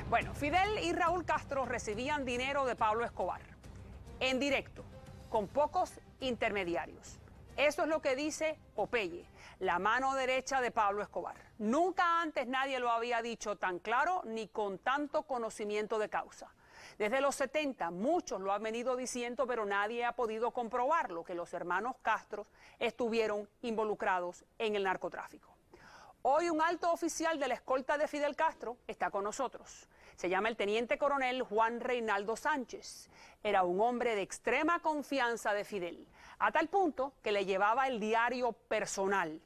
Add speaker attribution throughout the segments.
Speaker 1: Bueno, Fidel y Raúl Castro recibían dinero de Pablo Escobar, en directo, con pocos intermediarios. Eso es lo que dice Popeye, la mano derecha de Pablo Escobar. Nunca antes nadie lo había dicho tan claro ni con tanto conocimiento de causa. Desde los 70 muchos lo han venido diciendo, pero nadie ha podido comprobarlo, que los hermanos Castro estuvieron involucrados en el narcotráfico. Hoy un alto oficial de la escolta de Fidel Castro está con nosotros. Se llama el teniente coronel Juan Reinaldo Sánchez. Era un hombre de extrema confianza de Fidel, a tal punto que le llevaba el diario personal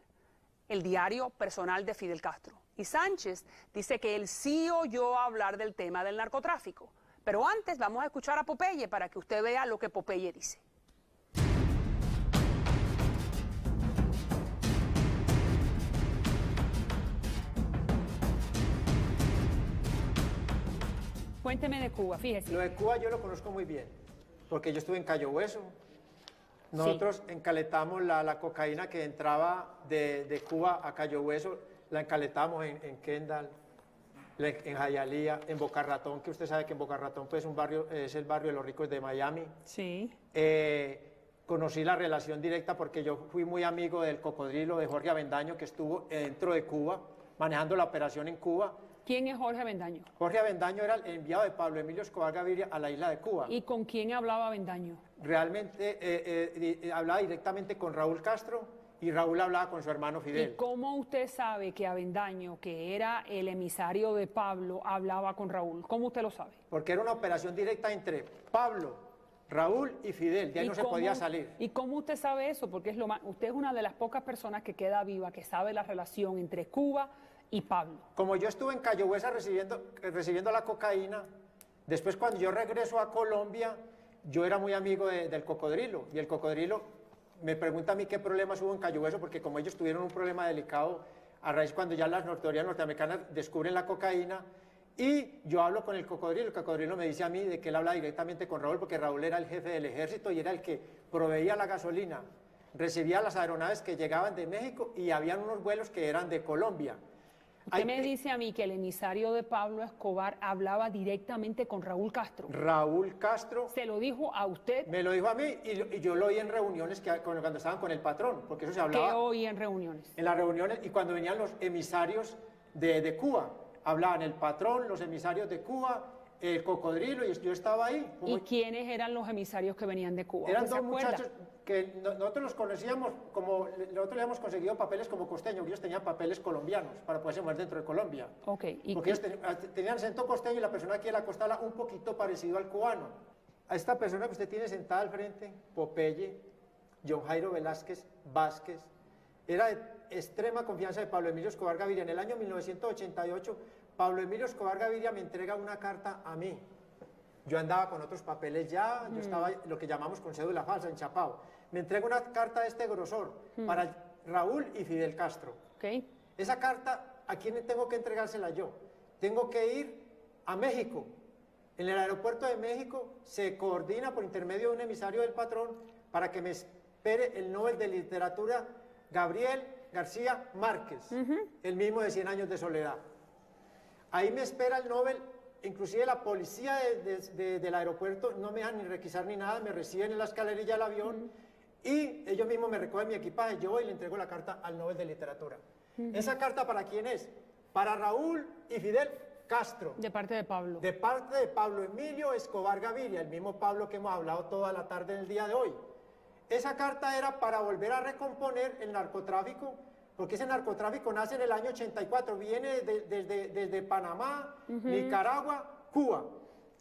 Speaker 1: de Fidel Castro. Y Sánchez dice que él sí oyó hablar del tema del narcotráfico. Pero antes vamos a escuchar a Popeye para que usted vea lo que Popeye dice. Cuénteme de Cuba, fíjese.
Speaker 2: Lo de Cuba yo lo conozco muy bien, porque yo estuve en Cayo Hueso. Nosotros encaletamos la cocaína que entraba de Cuba a Cayo Hueso, la encaletamos en Kendall, en Hialeah, en Boca Ratón, que usted sabe que en Boca Ratón pues, es el barrio de los ricos de Miami.
Speaker 1: Sí.
Speaker 2: Conocí la relación directa porque yo fui muy amigo del cocodrilo de Jorge Avendaño, que estuvo dentro de Cuba, manejando la operación en Cuba.
Speaker 1: ¿Quién es Jorge Avendaño?
Speaker 2: Jorge Avendaño era el enviado de Pablo Emilio Escobar Gaviria a la isla de Cuba.
Speaker 1: ¿Y con quién hablaba Avendaño?
Speaker 2: Realmente hablaba directamente con Raúl Castro y Raúl hablaba con su hermano Fidel.
Speaker 1: ¿Y cómo usted sabe que Avendaño, que era el emisario de Pablo, hablaba con Raúl? ¿Cómo usted lo sabe?
Speaker 2: Porque era una operación directa entre Pablo, Raúl y Fidel, de ahí no se podía salir.
Speaker 1: ¿Y cómo usted sabe eso? Porque usted es una de las pocas personas que queda viva, que sabe la relación entre Cuba y Pablo.
Speaker 2: Como yo estuve en Cayo Hueso recibiendo la cocaína, después cuando yo regreso a Colombia, yo era muy amigo del cocodrilo, y el cocodrilo me pregunta a mí qué problemas hubo en Cayo Hueso, porque como ellos tuvieron un problema delicado a raíz cuando ya las autoridades norteamericanas descubren la cocaína, y yo hablo con el cocodrilo me dice a mí de que él habla directamente con Raúl, porque Raúl era el jefe del ejército y era el que proveía la gasolina, recibía las aeronaves que llegaban de México y habían unos vuelos que eran de Colombia.
Speaker 1: Usted me dice a mí que el emisario de Pablo Escobar hablaba directamente con Raúl Castro.
Speaker 2: Raúl Castro.
Speaker 1: ¿Se lo dijo a usted?
Speaker 2: Me lo dijo a mí y yo lo oí en reuniones cuando estaban con el patrón, porque eso se hablaba.
Speaker 1: ¿Qué oí en reuniones?
Speaker 2: En las reuniones y cuando venían los emisarios de Cuba. Hablaban el patrón, los emisarios de Cuba, el cocodrilo, y yo estaba ahí.
Speaker 1: ¿Y quiénes eran los emisarios que venían de Cuba?
Speaker 2: Eran dos muchachos que nosotros los conocíamos como, nosotros le habíamos conseguido papeles como costeños, ellos tenían papeles colombianos para poderse mover dentro de Colombia.
Speaker 1: Okay.
Speaker 2: Porque ellos tenían acento costeño y la persona aquí en la costa habla un poquito parecido al cubano. A esta persona que usted tiene sentada al frente, Popeye, John Jairo Velázquez Vázquez, era de extrema confianza de Pablo Emilio Escobar Gaviria. En el año 1988, Pablo Emilio Escobar Gaviria me entrega una carta a mí. Yo andaba con otros papeles ya, yo estaba lo que llamamos con cédula falsa, enchapado. Me entrega una carta de este grosor para Raúl y Fidel Castro.
Speaker 1: Okay.
Speaker 2: Esa carta, ¿a quién tengo que entregársela yo? Tengo que ir a México. En el aeropuerto de México se coordina por intermedio de un emisario del patrón para que me espere el Nobel de Literatura Gabriel García Márquez, el mismo de 100 años de soledad. Ahí me espera el Nobel, inclusive la policía del aeropuerto no me dejan ni requisar ni nada, me reciben en la escalerilla del avión y ellos mismos me recogen mi equipaje, yo voy y le entrego la carta al Nobel de Literatura. ¿Esa carta para quién es? Para Raúl y Fidel Castro.
Speaker 1: De parte de Pablo.
Speaker 2: De parte de Pablo Emilio Escobar Gaviria, el mismo Pablo que hemos hablado toda la tarde en el día de hoy. Esa carta era para volver a recomponer el narcotráfico, porque ese narcotráfico nace en el año 84, viene desde Panamá, Nicaragua, Cuba.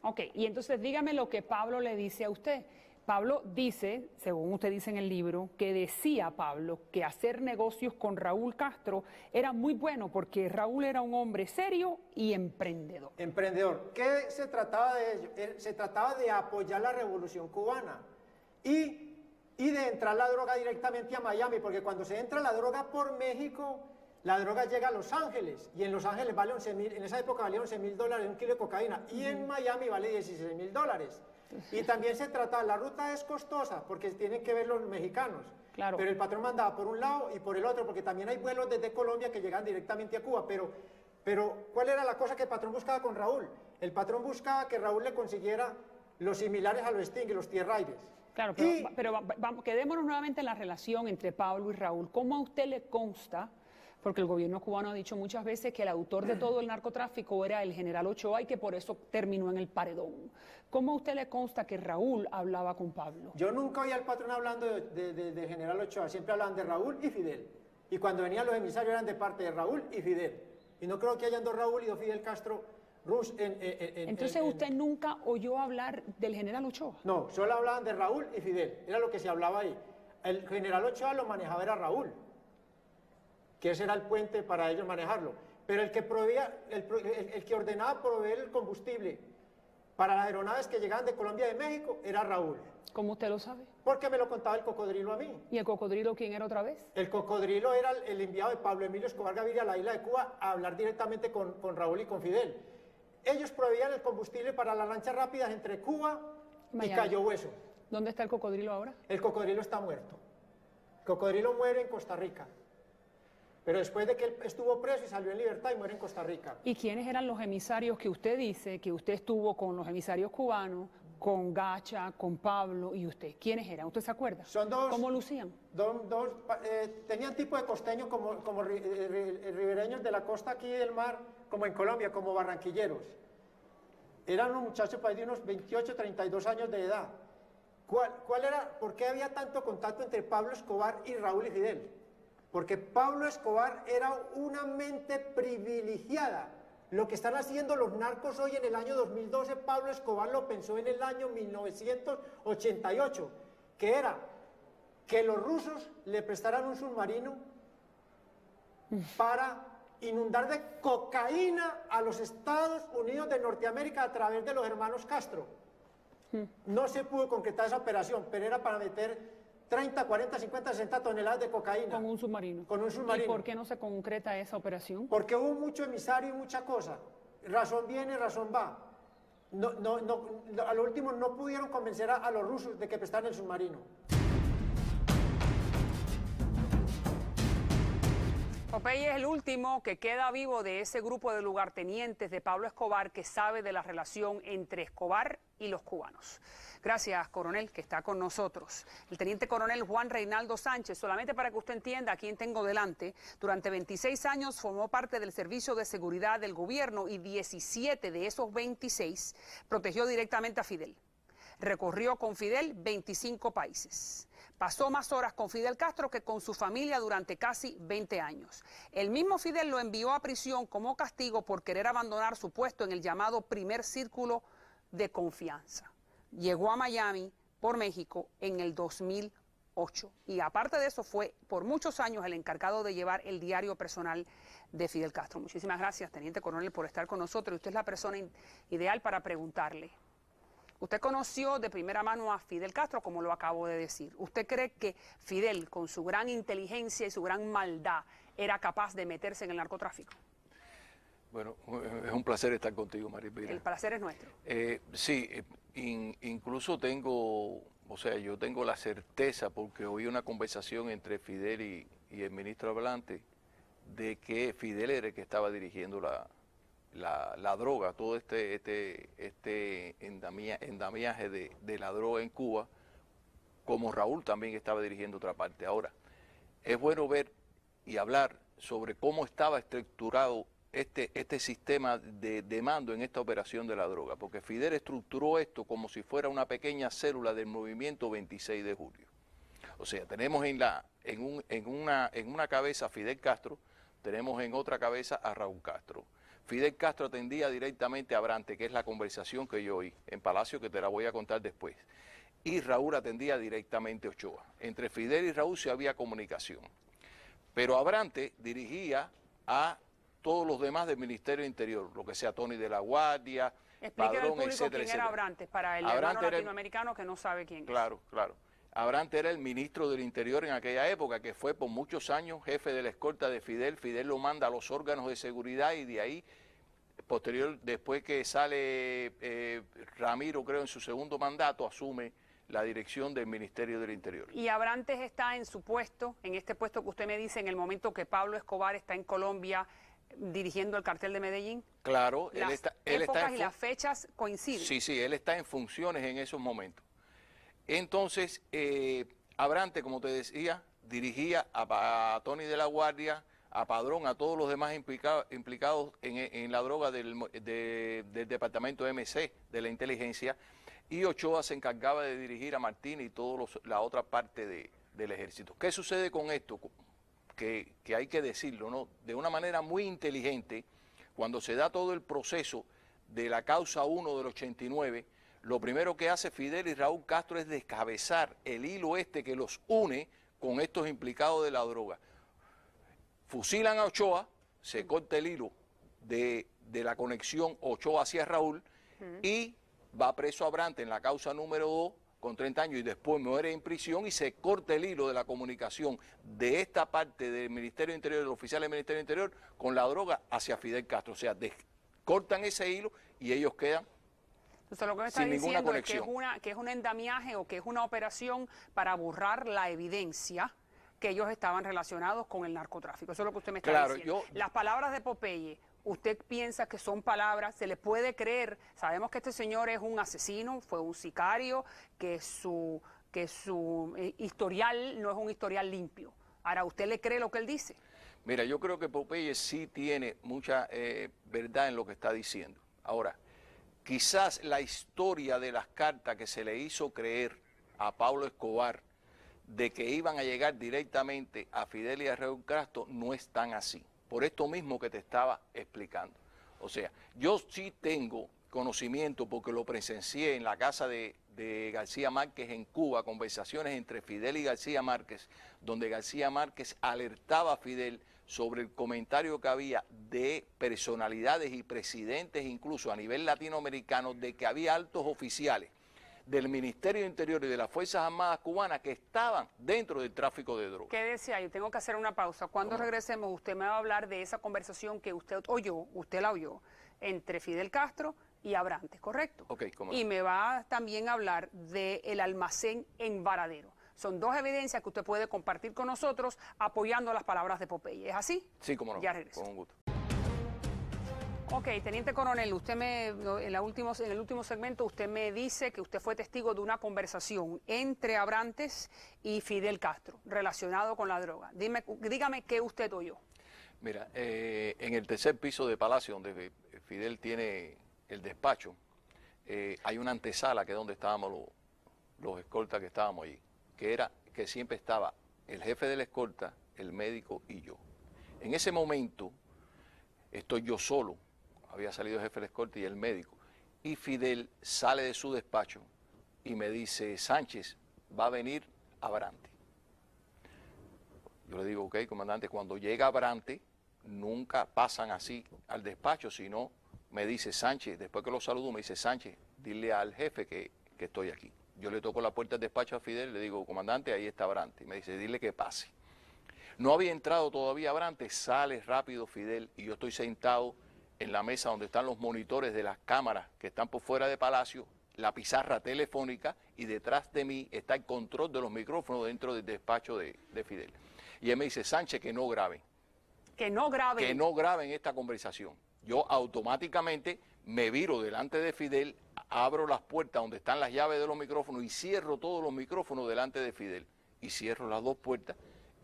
Speaker 1: Ok, y entonces dígame lo que Pablo le dice a usted. Pablo dice, según usted dice en el libro, que decía Pablo que hacer negocios con Raúl Castro era muy bueno porque Raúl era un hombre serio y emprendedor.
Speaker 2: Emprendedor. ¿Qué se trataba de ello? Se trataba de apoyar la revolución cubana y de entrar la droga directamente a Miami, porque cuando se entra la droga por México, la droga llega a Los Ángeles, y en Los Ángeles vale 11.000, en esa época valía $11.000 un kilo de cocaína, y en Miami vale $16.000. Y también se trata, la ruta es costosa, porque tienen que ver los mexicanos,
Speaker 1: claro.
Speaker 2: Pero el patrón mandaba por un lado y por el otro, porque también hay vuelos desde Colombia que llegan directamente a Cuba, pero Pero, ¿cuál era la cosa que el patrón buscaba con Raúl? El patrón buscaba que Raúl le consiguiera los similares a los Sting y los Tierraides.
Speaker 1: Claro, pero vamos, quedémonos nuevamente en la relación entre Pablo y Raúl. ¿Cómo a usted le consta? Porque el gobierno cubano ha dicho muchas veces que el autor de todo el narcotráfico era el general Ochoa y que por eso terminó en el paredón. ¿Cómo a usted le consta que Raúl hablaba con Pablo?
Speaker 2: Yo nunca oí al patrón hablando de general Ochoa, siempre hablaban de Raúl y Fidel. Y cuando venían los emisarios eran de parte de Raúl y Fidel. Y no creo que hayan dos Raúl y dos Fidel Castro Rus
Speaker 1: Entonces usted nunca oyó hablar del general Ochoa.
Speaker 2: No, solo hablaban de Raúl y Fidel, era lo que se hablaba ahí. El general Ochoa lo manejaba era Raúl, que ese era el puente para ellos manejarlo. Pero el que proveía, el que ordenaba proveer el combustible para las aeronaves que llegaban de Colombia y de México era Raúl.
Speaker 1: ¿Cómo usted lo sabe?
Speaker 2: Porque me lo contaba el cocodrilo a mí.
Speaker 1: ¿Y el cocodrilo quién era otra vez?
Speaker 2: El cocodrilo era el enviado de Pablo Emilio Escobar Gaviria a la isla de Cuba a hablar directamente con Raúl y con Fidel. Ellos proveían el combustible para las lanchas rápidas entre Cuba y Cayo Hueso.
Speaker 1: ¿Dónde está el cocodrilo ahora?
Speaker 2: El cocodrilo está muerto. El cocodrilo muere en Costa Rica. Pero después de que él estuvo preso y salió en libertad y muere en Costa Rica.
Speaker 1: ¿Y quiénes eran los emisarios que usted dice que usted estuvo con los emisarios cubanos, con Gacha, con Pablo y usted? ¿Quiénes eran? ¿Usted se acuerda?
Speaker 2: Son dos.
Speaker 1: ¿Cómo lucían?
Speaker 2: Tenían tipo de costeños como ribereños de la costa aquí del mar, como en Colombia, como barranquilleros. Eran unos muchachos de unos 28, 32 años de edad. ¿Cuál era? ¿Por qué había tanto contacto entre Pablo Escobar y Raúl y Fidel? Porque Pablo Escobar era una mente privilegiada. Lo que están haciendo los narcos hoy en el año 2012, Pablo Escobar lo pensó en el año 1988, que era que los rusos le prestaran un submarino para inundar de cocaína a los Estados Unidos de Norteamérica a través de los hermanos Castro. No se pudo concretar esa operación, pero era para meter 30, 40, 50, 60 toneladas de cocaína.
Speaker 1: Con un submarino.
Speaker 2: Con un submarino.
Speaker 1: ¿Y por qué no se concreta esa operación?
Speaker 2: Porque hubo mucho emisario y mucha cosa. Razón viene, razón va. A lo último no pudieron convencer a los rusos de que prestaran el submarino.
Speaker 1: Popeye es el último que queda vivo de ese grupo de lugartenientes de Pablo Escobar que sabe de la relación entre Escobar y los cubanos. Gracias, coronel, que está con nosotros. El teniente coronel Juan Reinaldo Sánchez, solamente para que usted entienda a quién tengo delante, durante 26 años formó parte del Servicio de Seguridad del Gobierno y 17 de esos 26 protegió directamente a Fidel. Recorrió con Fidel 25 países. Pasó más horas con Fidel Castro que con su familia durante casi 20 años. El mismo Fidel lo envió a prisión como castigo por querer abandonar su puesto en el llamado primer círculo de confianza. Llegó a Miami por México en el 2008 y aparte de eso fue por muchos años el encargado de llevar el diario personal de Fidel Castro. Muchísimas gracias, teniente coronel, por estar con nosotros. Usted es la persona ideal para preguntarle. Usted conoció de primera mano a Fidel Castro, como lo acabo de decir. ¿Usted cree que Fidel, con su gran inteligencia y su gran maldad, era capaz de meterse en el narcotráfico?
Speaker 3: Bueno, es un placer estar contigo, Maripira.
Speaker 1: El placer es nuestro.
Speaker 3: Sí, incluso yo tengo la certeza, porque oí una conversación entre Fidel y el ministro hablante, de que Fidel era el que estaba dirigiendo la droga, todo este endamiaje de la droga en Cuba, como Raúl también estaba dirigiendo otra parte. Ahora, es bueno ver y hablar sobre cómo estaba estructurado este sistema de mando en esta operación de la droga, porque Fidel estructuró esto como si fuera una pequeña célula del movimiento 26 de julio. O sea, tenemos en una cabeza a Fidel Castro, tenemos en otra cabeza a Raúl Castro. Fidel Castro atendía directamente a Abrantes, que es la conversación que yo oí en Palacio, que te la voy a contar después. Y Raúl atendía directamente a Ochoa. Entre Fidel y Raúl sí había comunicación. Pero Abrantes dirigía a todos los demás del Ministerio Interior, lo que sea Tony de la Guardia, Padrón, etcétera,
Speaker 1: quién era Abrantes, para el hermano latinoamericano que no sabe quién es.
Speaker 3: Claro. Abrantes era el ministro del Interior en aquella época, que fue por muchos años jefe de la escolta de Fidel. Fidel lo manda a los órganos de seguridad y de ahí, después que sale Ramiro, creo, en su segundo mandato, asume la dirección del Ministerio del Interior.
Speaker 1: Y Abrantes está en su puesto, en este puesto que usted me dice, en el momento que Pablo Escobar está en Colombia dirigiendo el cartel de Medellín?
Speaker 3: Claro, él
Speaker 1: Las
Speaker 3: está
Speaker 1: épocas y las fechas coinciden.
Speaker 3: Sí, él está en funciones en esos momentos. Entonces, Abrante, como te decía, dirigía a Tony de la Guardia, a Padrón, a todos los demás implicados en la droga del departamento MC, de la inteligencia, y Ochoa se encargaba de dirigir a Martínez y toda la otra parte del ejército. ¿Qué sucede con esto? Que hay que decirlo, ¿no? De una manera muy inteligente, cuando se da todo el proceso de la causa 1 del 89, lo primero que hace Fidel y Raúl Castro es descabezar el hilo que los une con estos implicados de la droga. Fusilan a Ochoa, se corta el hilo de la conexión Ochoa hacia Raúl y va preso Abrante en la causa número 2 con 30 años y después muere en prisión y se corta el hilo de la comunicación de esta parte del Ministerio del Interior, del oficial del Ministerio del Interior, con la droga hacia Fidel Castro. O sea, cortan ese hilo y ellos quedan
Speaker 1: Entonces, lo que me está diciendo es que es un endamiaje o que es una operación para borrar la evidencia que ellos estaban relacionados con el narcotráfico. Eso es lo que usted me está diciendo. Las palabras de Popeye, ¿usted piensa que son palabras? ¿Se le puede creer? Sabemos que este señor es un asesino, fue un sicario, que su historial no es un historial limpio. Ahora, ¿usted le cree lo que él dice?
Speaker 3: Mira, yo creo que Popeye sí tiene mucha verdad en lo que está diciendo. Ahora, quizás la historia de las cartas que se le hizo creer a Pablo Escobar de que iban a llegar directamente a Fidel y a Raúl Castro no es tan así. Por esto mismo que te estaba explicando. O sea, yo sí tengo conocimiento porque lo presencié en la casa de García Márquez en Cuba, conversaciones entre Fidel y García Márquez, donde García Márquez alertaba a Fidel sobre el comentario que había de personalidades y presidentes, incluso a nivel latinoamericano, de que había altos oficiales del Ministerio de Interior y de las Fuerzas Armadas cubanas que estaban dentro del tráfico de drogas.
Speaker 1: Quédese ahí, tengo que hacer una pausa. Cuando regresemos, usted me va a hablar de esa conversación que usted la oyó, entre Fidel Castro y Abrantes, ¿correcto?
Speaker 3: Ok, cómo no.
Speaker 1: Y me va también a hablar del almacén en Varadero. Son dos evidencias que usted puede compartir con nosotros apoyando las palabras de Popeye. ¿Es así?
Speaker 3: Sí, cómo no.
Speaker 1: Ya regreso.
Speaker 3: Con un gusto.
Speaker 1: Ok, Teniente Coronel, usted en el último segmento usted me dice que usted fue testigo de una conversación entre Abrantes y Fidel Castro relacionado con la droga. Dígame qué usted oyó.
Speaker 3: Mira, en el tercer piso de Palacio, donde Fidel tiene el despacho, hay una antesala que es donde estábamos los escoltas que estábamos allí, que siempre estaba el jefe de la escolta, el médico y yo. En ese momento estoy yo solo. Había salido el jefe de la escolta y el médico. Y Fidel sale de su despacho y me dice, Sánchez, va a venir Abrante. Yo le digo, ok, comandante, cuando llega Abrante, nunca pasan así al despacho, sino me dice Sánchez, después que lo saludo, me dice, Sánchez, dile al jefe que estoy aquí. Yo le toco la puerta del despacho a Fidel y le digo, comandante, ahí está Abrante. Y me dice, dile que pase. No había entrado todavía Abrante, sale rápido Fidel y yo estoy sentado en la mesa donde están los monitores de las cámaras que están por fuera de Palacio, la pizarra telefónica y detrás de mí está el control de los micrófonos dentro del despacho de Fidel. Y él me dice, Sánchez, que no graben.
Speaker 1: Que no graben.
Speaker 3: Que no graben esta conversación. Yo automáticamente me viro delante de Fidel, abro las puertas donde están las llaves de los micrófonos y cierro todos los micrófonos delante de Fidel. Y cierro las dos puertas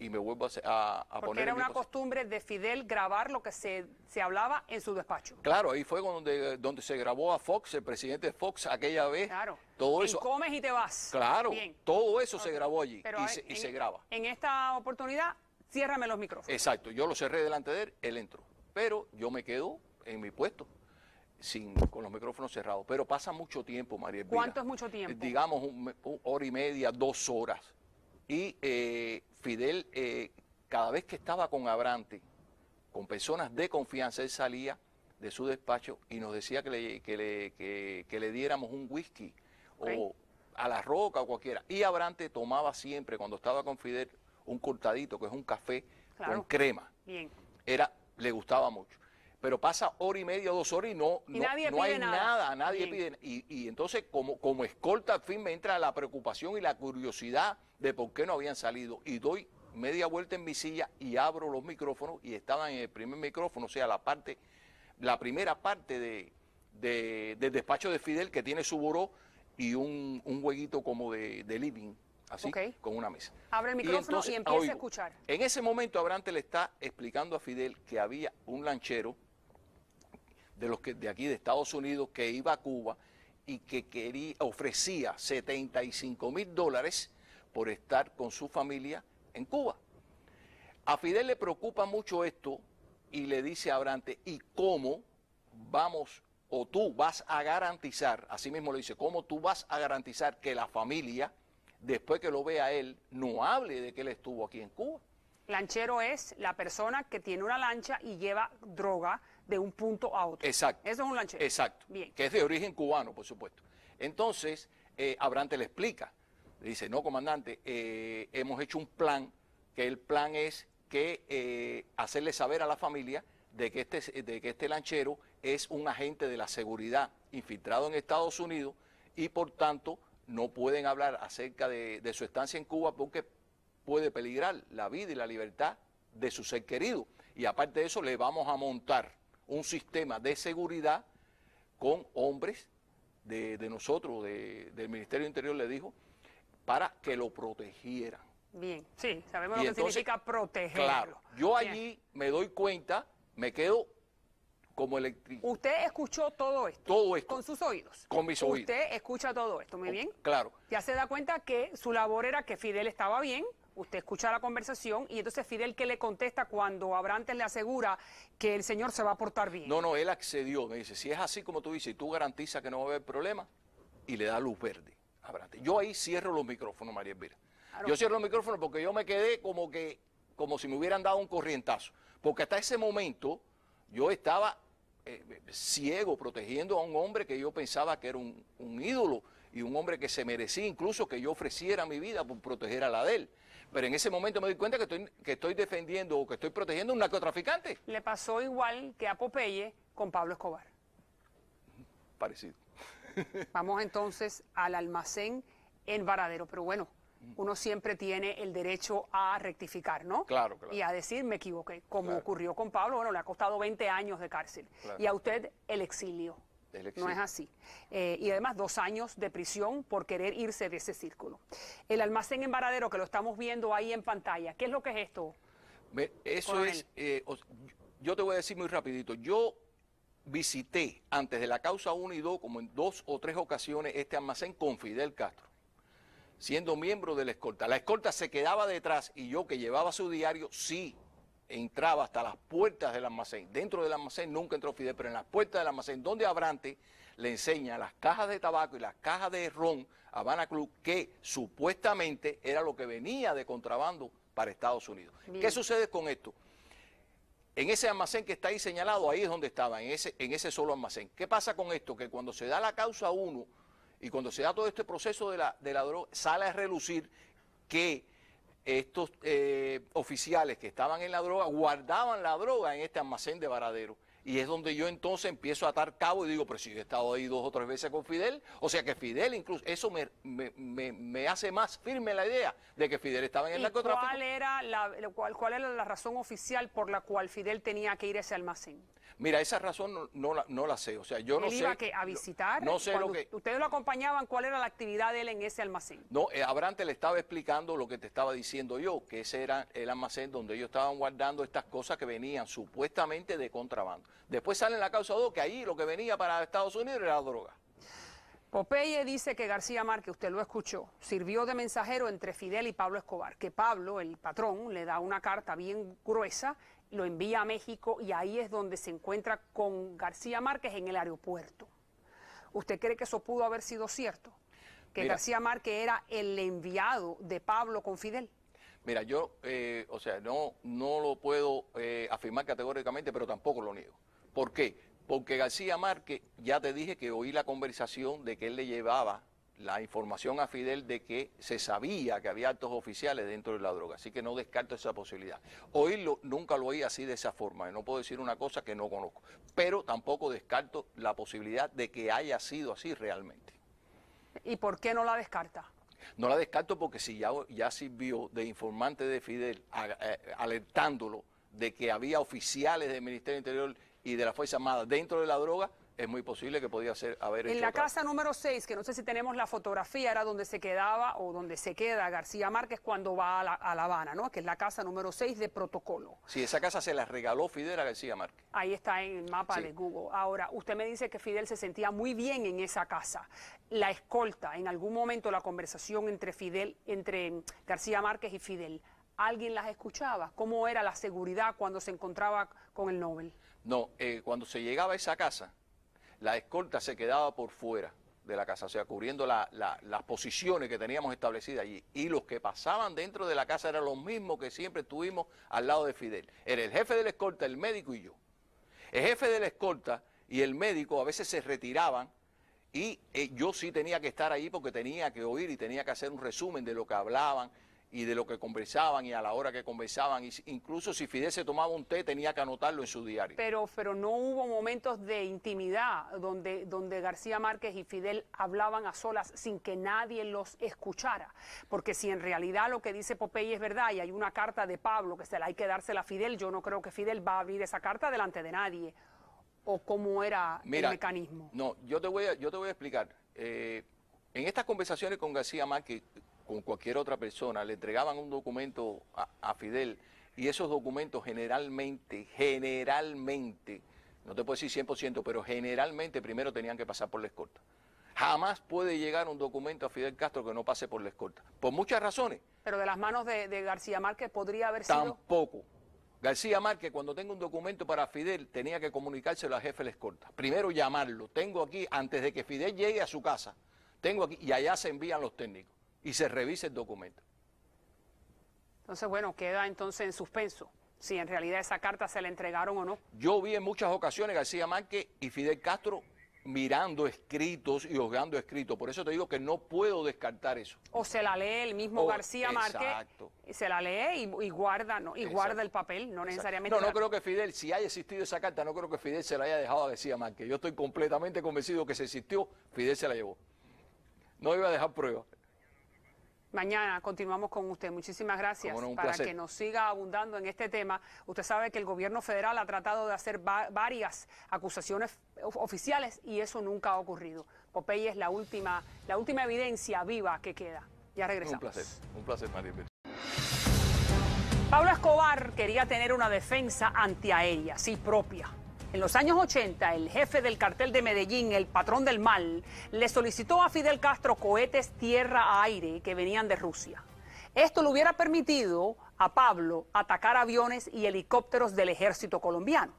Speaker 3: y me vuelvo a poner...
Speaker 1: Porque era una costumbre de Fidel grabar lo que se hablaba en su despacho.
Speaker 3: Claro, ahí fue donde se grabó a Fox, el presidente Fox, aquella vez.
Speaker 1: Claro.
Speaker 3: Todo eso.
Speaker 1: Comes y te vas.
Speaker 3: Claro.
Speaker 1: Bien.
Speaker 3: Todo eso se grabó allí y se graba.
Speaker 1: En esta oportunidad, ciérrame los micrófonos.
Speaker 3: Exacto. Yo lo cerré delante de él, él entró. Pero yo me quedo en mi puesto, con los micrófonos cerrados. Pero pasa mucho tiempo, María Elvira.
Speaker 1: ¿Cuánto es mucho tiempo?
Speaker 3: Digamos, una hora y media, 2 horas. Y Fidel, cada vez que estaba con Abrante, con personas de confianza, él salía de su despacho y nos decía que le diéramos un whisky o a la roca o cualquiera. Y Abrante tomaba siempre, cuando estaba con Fidel, un cortadito, que es un café con crema.
Speaker 1: Bien.
Speaker 3: Le gustaba mucho. Pero pasa hora y media, 2 horas y no hay nada, nadie pide. Y entonces, como escolta, al fin me entra la preocupación y la curiosidad de por qué no habían salido. Y doy media vuelta en mi silla y abro los micrófonos y estaban en el primer micrófono, o sea, la primera parte del despacho de Fidel, que tiene su buró y un jueguito como de living, así, con una mesa.
Speaker 1: Abre el micrófono y empieza a escuchar.
Speaker 3: En ese momento Abrantes le está explicando a Fidel que había un lanchero de aquí de Estados Unidos que iba a Cuba y que ofrecía $75,000 por estar con su familia en Cuba. A Fidel le preocupa mucho esto y le dice a Abrantes, ¿y cómo vamos, o tú vas a garantizar, así mismo le dice, cómo tú vas a garantizar que la familia, después que lo vea él, no hable de que él estuvo aquí en Cuba?
Speaker 1: Lanchero es la persona que tiene una lancha y lleva droga de un punto a otro.
Speaker 3: Exacto.
Speaker 1: Eso es un lanchero.
Speaker 3: Exacto.
Speaker 1: Bien.
Speaker 3: Que es de origen cubano, por supuesto. Entonces, Abrantes le explica, le dice, no, comandante, hemos hecho un plan, que el plan es que hacerle saber a la familia de que este lanchero es un agente de la seguridad infiltrado en Estados Unidos y por tanto no pueden hablar acerca de su estancia en Cuba porque puede peligrar la vida y la libertad de su ser querido. Y aparte de eso, le vamos a montar un sistema de seguridad con hombres de nosotros, del Ministerio del Interior, le dijo, para que lo protegieran.
Speaker 1: Bien, sí, sabemos lo que significa protegerlo.
Speaker 3: Claro, yo
Speaker 1: Bien.
Speaker 3: allí me doy cuenta, me quedo como eléctrico.
Speaker 1: Usted escuchó todo esto.
Speaker 3: Todo esto.
Speaker 1: Con sus oídos.
Speaker 3: Con mis oídos.
Speaker 1: Usted escucha todo esto, muy bien.
Speaker 3: Claro.
Speaker 1: Ya se da cuenta que su labor era que Fidel estaba bien, usted escucha la conversación y entonces Fidel, ¿qué le contesta cuando Abrantes le asegura que el señor se va a portar bien?
Speaker 3: No, él accedió, me dice, si es así como tú dices, y tú garantizas que no va a haber problema, y le da luz verde a Abrantes. Yo ahí cierro los micrófonos, María Elvira. Claro. Yo cierro los micrófonos porque yo me quedé como si me hubieran dado un corrientazo, porque hasta ese momento yo estaba ciego, protegiendo a un hombre que yo pensaba que era un ídolo, y un hombre que se merecía incluso que yo ofreciera mi vida por proteger a la de él. Pero en ese momento me doy cuenta que estoy defendiendo o que estoy protegiendo a un narcotraficante.
Speaker 1: Le pasó igual que a Popeye con Pablo Escobar.
Speaker 3: Parecido.
Speaker 1: Vamos entonces al almacén en Varadero, pero bueno, uno siempre tiene el derecho a rectificar, ¿no?
Speaker 3: Claro, claro.
Speaker 1: Y a decir, me equivoqué, como ocurrió con Pablo, bueno, le ha costado 20 años de cárcel. Claro. Y a usted el exilio. No es así. Y además 2 años de prisión por querer irse de ese círculo. El almacén en Varadero, que lo estamos viendo ahí en pantalla, ¿qué es lo que es esto?
Speaker 3: Eso
Speaker 1: coronel?
Speaker 3: Yo te voy a decir muy rapidito, yo visité antes de la causa 1 y 2, como en 2 o 3 ocasiones, este almacén con Fidel Castro, siendo miembro de la escolta. La escolta se quedaba detrás y yo, que llevaba su diario, sí entraba hasta las puertas del almacén. Dentro del almacén nunca entró Fidel, pero en las puertas del almacén, donde Abrantes le enseña las cajas de tabaco y las cajas de ron a Habana Club, que supuestamente era lo que venía de contrabando para Estados Unidos. Bien. ¿Qué sucede con esto? En ese almacén que está ahí señalado, ahí es donde estaba, en ese solo almacén. ¿Qué pasa con esto? Que cuando se da la causa 1 y cuando se da todo este proceso de la droga, sale a relucir que estos oficiales que estaban en la droga guardaban la droga en este almacén de Varadero. Y es donde yo entonces empiezo a atar cabo y digo, pero si yo he estado ahí 2 o 3 veces con Fidel, o sea que Fidel incluso, eso me hace más firme la idea de que Fidel estaba en el narcotráfico.
Speaker 1: ¿Cuál era la razón oficial por la cual Fidel tenía que ir a ese almacén?
Speaker 3: Mira, esa razón no la sé, o sea, yo no sé.
Speaker 1: ¿Él iba a visitar?
Speaker 3: No sé lo que...
Speaker 1: ¿Ustedes lo acompañaban? ¿Cuál era la actividad de él en ese almacén?
Speaker 3: No, Abrantes le estaba explicando lo que te estaba diciendo yo, que ese era el almacén donde ellos estaban guardando estas cosas que venían supuestamente de contrabando. Después sale en la causa 2 que ahí lo que venía para Estados Unidos era la droga.
Speaker 1: Popeye dice que García Márquez, usted lo escuchó, sirvió de mensajero entre Fidel y Pablo Escobar, que Pablo, el patrón, le da una carta bien gruesa, lo envía a México y ahí es donde se encuentra con García Márquez en el aeropuerto. ¿Usted cree que eso pudo haber sido cierto? ¿Que García Márquez era el enviado de Pablo con Fidel?
Speaker 3: Mira, yo, o sea, no lo puedo afirmar categóricamente, pero tampoco lo niego. ¿Por qué? Porque García Márquez, ya te dije que oí la conversación de que él le llevaba la información a Fidel de que se sabía que había altos oficiales dentro de la droga, así que no descarto esa posibilidad. Oírlo, nunca lo oí así de esa forma, no puedo decir una cosa que no conozco, pero tampoco descarto la posibilidad de que haya sido así realmente.
Speaker 1: ¿Y por qué no la descarta?
Speaker 3: No la descarto porque si ya sirvió de informante de Fidel, alertándolo de que había oficiales del Ministerio Interior y de la Fuerza Armada dentro de la droga, es muy posible que podía haber hecho
Speaker 1: En la
Speaker 3: otra.
Speaker 1: casa número 6, que no sé si tenemos la fotografía, era donde se quedaba o donde se queda García Márquez cuando va a La Habana, ¿no? Que es la casa número 6 de protocolo.
Speaker 3: Sí, esa casa se la regaló Fidel a García Márquez.
Speaker 1: Ahí está en el mapa
Speaker 3: Sí.
Speaker 1: de Google. Ahora, usted me dice que Fidel se sentía muy bien en esa casa. La escolta, en algún momento la conversación entre García Márquez y Fidel, ¿alguien las escuchaba? ¿Cómo era la seguridad cuando se encontraba con el Nobel?
Speaker 3: No, cuando se llegaba a esa casa, la escolta se quedaba por fuera de la casa, o sea, cubriendo las posiciones que teníamos establecidas allí. Y los que pasaban dentro de la casa eran los mismos que siempre estuvimos al lado de Fidel. Era el jefe de la escolta, el médico y yo. El jefe de la escolta y el médico a veces se retiraban y yo sí tenía que estar ahí porque tenía que oír y tenía que hacer un resumen de lo que hablaban y de lo que conversaban y a la hora que conversaban. Y incluso si Fidel se tomaba un té, tenía que anotarlo en su diario.
Speaker 1: Pero no hubo momentos de intimidad donde García Márquez y Fidel hablaban a solas sin que nadie los escuchara. Porque si en realidad lo que dice Popeye es verdad y hay una carta de Pablo que hay que dársela a Fidel, yo no creo que Fidel va a abrir esa carta delante de nadie. ¿O cómo era el mecanismo?
Speaker 3: No, yo te voy a explicar. En estas conversaciones con García Márquez, con cualquier otra persona, le entregaban un documento a Fidel y esos documentos generalmente, no te puedo decir 100%, pero generalmente primero tenían que pasar por la escolta. Jamás puede llegar un documento a Fidel Castro que no pase por la escolta, por muchas razones.
Speaker 1: Pero de las manos de García Márquez podría haber sido...
Speaker 3: Tampoco. García Márquez, cuando tenga un documento para Fidel, tenía que comunicárselo al jefe de la escolta. Primero llamarlo. Tengo aquí, antes de que Fidel llegue a su casa, tengo aquí, y allá se envían los técnicos y se revisa el documento.
Speaker 1: Entonces, bueno, queda entonces en suspenso si en realidad esa carta se la entregaron o no.
Speaker 3: Yo vi en muchas ocasiones García Márquez y Fidel Castro mirando escritos y hozgando escritos. Por eso te digo que no puedo descartar eso.
Speaker 1: O se la lee el mismo García Márquez,
Speaker 3: exacto.
Speaker 1: Se la lee y guarda, ¿no? Y guarda el papel, no necesariamente.
Speaker 3: No creo que Fidel, si haya existido esa carta, no creo que Fidel se la haya dejado a García Márquez. Yo estoy completamente convencido que se existió, Fidel se la llevó. No iba a dejar pruebas.
Speaker 1: Mañana continuamos con usted. Muchísimas gracias para
Speaker 3: placer.
Speaker 1: que nos siga abundando en este tema. Usted sabe que el gobierno federal ha tratado de hacer varias acusaciones oficiales y eso nunca ha ocurrido. Popeye es la última evidencia viva que queda. Ya regresamos.
Speaker 3: Un placer, Maribel.
Speaker 1: Pablo Escobar quería tener una defensa antiaérea, sí propia. En los años 80, el jefe del cartel de Medellín, el patrón del mal, le solicitó a Fidel Castro cohetes tierra-aire que venían de Rusia. Esto le hubiera permitido a Pablo atacar aviones y helicópteros del ejército colombiano.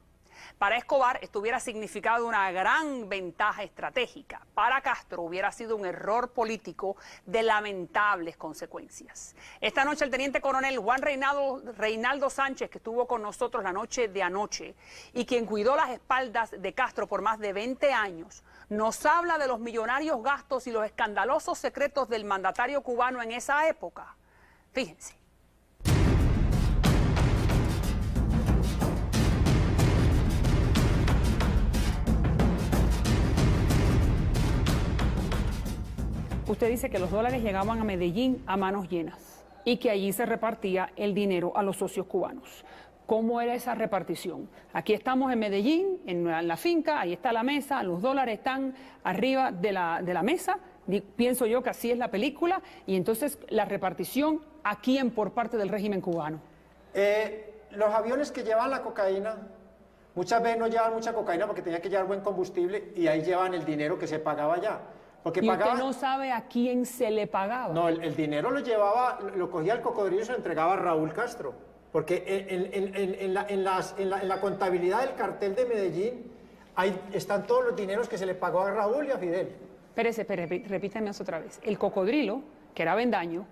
Speaker 1: Para Escobar esto hubiera significado una gran ventaja estratégica. Para Castro hubiera sido un error político de lamentables consecuencias. Esta noche el teniente coronel Juan Reinaldo Sánchez, que estuvo con nosotros la noche de anoche y quien cuidó las espaldas de Castro por más de 20 años, nos habla de los millonarios gastos y los escandalosos secretos del mandatario cubano en esa época. Fíjense. Usted dice que los dólares llegaban a Medellín a manos llenas y que allí se repartía el dinero a los socios cubanos. ¿Cómo era esa repartición? Aquí estamos en Medellín, en la finca, ahí está la mesa, los dólares están arriba de la mesa, pienso yo que así es la película, y entonces la repartición, ¿a quién por parte del régimen cubano?
Speaker 2: Los aviones que llevan la cocaína, muchas veces no llevan mucha cocaína porque tenía que llevar buen combustible y ahí llevan el dinero que se pagaba allá. Porque
Speaker 1: ¿Y usted no sabe a quién se le pagaba?
Speaker 2: No, el dinero lo llevaba, lo cogía el cocodrilo y se lo entregaba a Raúl Castro. Porque en la contabilidad del cartel de Medellín están todos los dineros que se le pagó a Raúl y a Fidel.
Speaker 1: Espérese, repítame eso otra vez. El cocodrilo, que era Avendaño,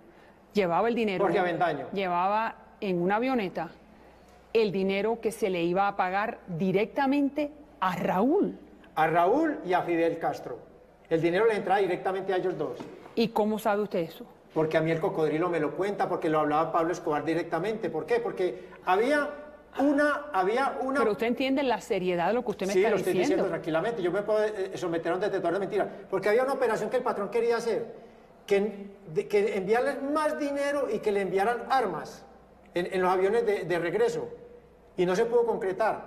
Speaker 1: llevaba el dinero.
Speaker 2: Jorge Avendaño.
Speaker 1: Llevaba en una avioneta el dinero que se le iba a pagar directamente a Raúl.
Speaker 2: A Raúl y a Fidel Castro. El dinero le entraba directamente a ellos dos.
Speaker 1: ¿Y cómo sabe usted eso?
Speaker 2: Porque a mí el cocodrilo me lo cuenta, porque lo hablaba Pablo Escobar directamente. ¿Por qué? Porque había una...
Speaker 1: Pero usted entiende la seriedad de lo que usted me está diciendo.
Speaker 2: Sí, lo estoy diciendo tranquilamente. Yo me puedo someter a un detector de mentiras. Porque había una operación que el patrón quería hacer. que enviarles más dinero y que le enviaran armas en los aviones de regreso. Y no se pudo concretar,